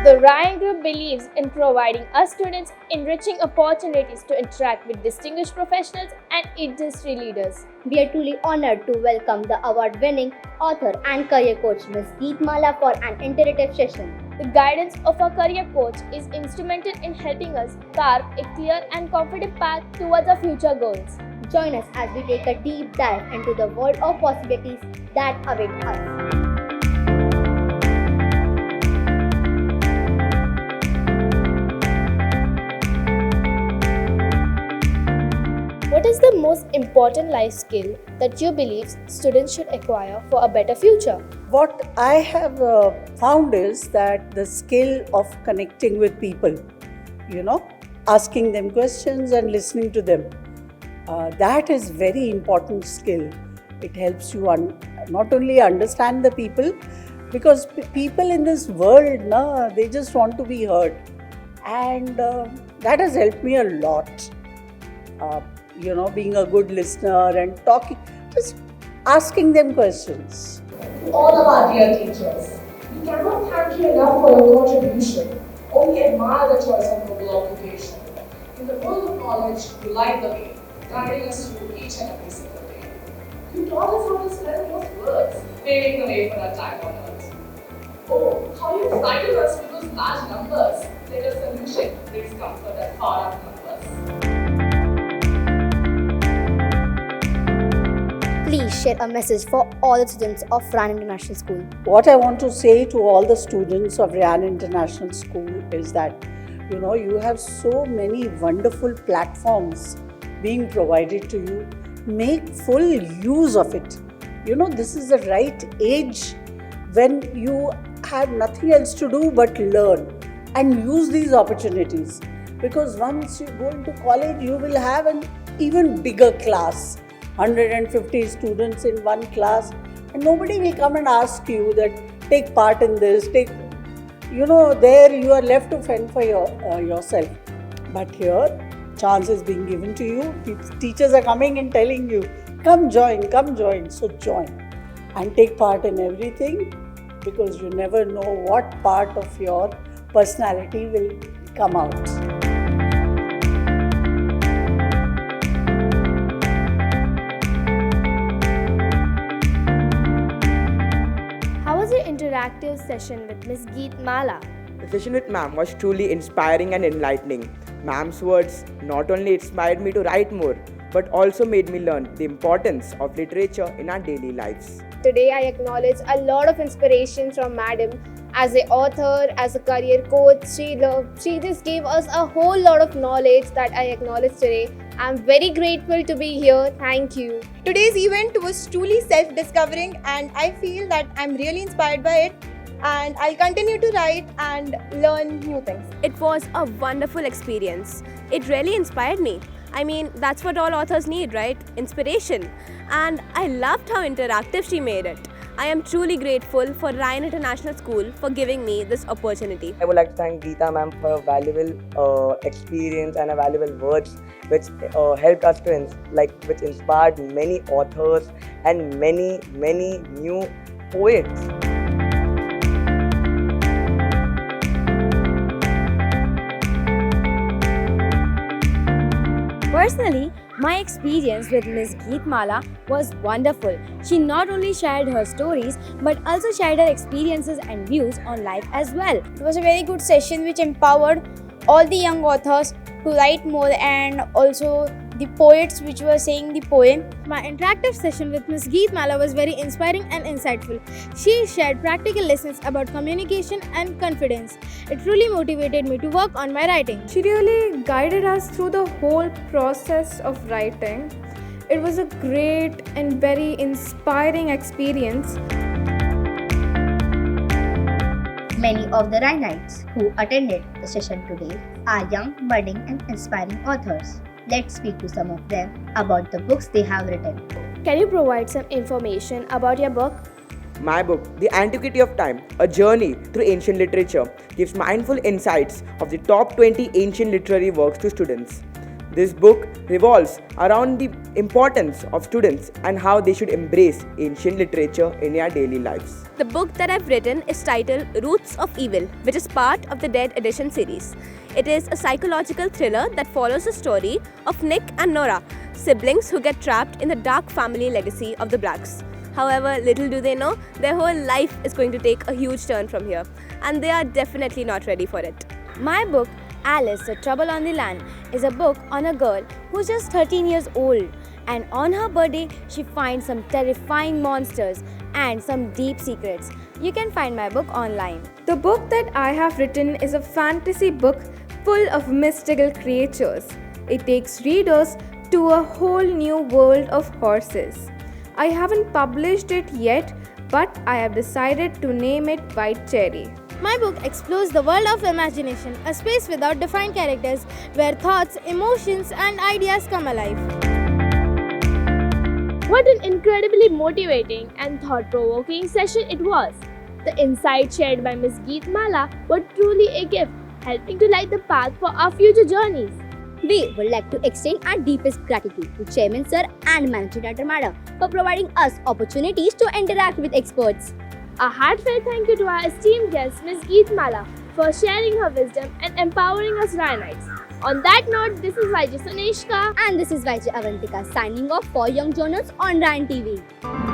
The Ryan Group believes in providing us students enriching opportunities to interact with distinguished professionals and industry leaders. We are truly honored to welcome the award-winning author and career coach Ms. Geet Mala for an interactive session. The guidance of our career coach is instrumental in helping us carve a clear and confident path towards our future goals. Join us as we take a deep dive into the world of possibilities that await us. What is the most important life skill that you believe students should acquire for a better future? What I have found is that the skill of connecting with people, asking them questions and listening to them, that is very important skill. It helps you not only understand the people, because people in this world, they just want to be heard. And that has helped me a lot. Being a good listener and talking, just asking them questions. To all of our dear teachers, we cannot thank you enough for your contribution. Only admire the choice of noble occupation. In the world of knowledge, you light the way, guiding us through each and every single day. You taught us how to spell those words, paving the way for our time on earth. Oh, how you frightened us with those large numbers. Let a solution brings comfort that far outnumbers. Please share a message for all the students of Ryan International School. What I want to say to all the students of Ryan International School is that, you have so many wonderful platforms being provided to you. Make full use of it. This is the right age when you have nothing else to do but learn and use these opportunities. Because once you go into college, you will have an even bigger class. 150 students in one class, and nobody will come and ask you that take part in this, there you are left to fend for yourself. But here, chance is being given to you. Teachers are coming and telling you, come join. So join and take part in everything, because you never know what part of your personality will come out. Interactive session with Ms. Geet Mala. The session with ma'am was truly inspiring and enlightening. Ma'am's words not only inspired me to write more, but also made me learn the importance of literature in our daily lives. Today I acknowledge a lot of inspiration from Madam. As an author, as a career coach, she just gave us a whole lot of knowledge that I acknowledge today. I'm very grateful to be here. Thank you. Today's event was truly self-discovering, and I feel that I'm really inspired by it, and I'll continue to write and learn new things. It was a wonderful experience. It really inspired me. I mean, that's what all authors need, right? Inspiration. And I loved how interactive she made it. I am truly grateful for Ryan International School for giving me this opportunity. I would like to thank Geeta ma'am for her valuable experience and her valuable words, which helped us which inspired many authors and many new poets. Personally, my experience with Ms. Geet Mala was wonderful. She not only shared her stories but also shared her experiences and views on life as well. It was a very good session which empowered all the young authors to write more, and also the poets which were saying the poem. My interactive session with Ms. Geet Mala was very inspiring and insightful. She shared practical lessons about communication and confidence. It truly motivated me to work on my writing. She really guided us through the whole process of writing. It was a great and very inspiring experience. Many of the Rhinites who attended the session today are young, budding and inspiring authors. Let's speak to some of them about the books they have written. Can you provide some information about your book? My book, The Antiquity of Time, A Journey Through Ancient Literature, gives mindful insights of the top 20 ancient literary works to students. This book revolves around the importance of students and how they should embrace ancient literature in their daily lives. The book that I've written is titled Roots of Evil, which is part of the Dead Edition series. It is a psychological thriller that follows the story of Nick and Nora, siblings who get trapped in the dark family legacy of the Blacks. However, little do they know, their whole life is going to take a huge turn from here, and they are definitely not ready for it. My book, Alice, The Trouble on the Land, is a book on a girl who's just 13 years old, and on her birthday, she finds some terrifying monsters and some deep secrets. You can find my book online. The book that I have written is a fantasy book full of mystical creatures. It takes readers to a whole new world of horses. I haven't published it yet, but I have decided to name it White Cherry. My book explores the world of imagination, a space without defined characters where thoughts, emotions, and ideas come alive. What an incredibly motivating and thought-provoking session it was. The insights shared by Ms. Geetmala were truly a gift, helping to light the path for our future journeys. We would like to extend our deepest gratitude to Chairman Sir and Managing Director Madam for providing us opportunities to interact with experts. A heartfelt thank you to our esteemed guest, Ms. Geetmala, for sharing her wisdom and empowering us Ryanites. On that note, this is YJ Suneshka And this is YJ Avantika signing off for Young Journals on Ryan TV.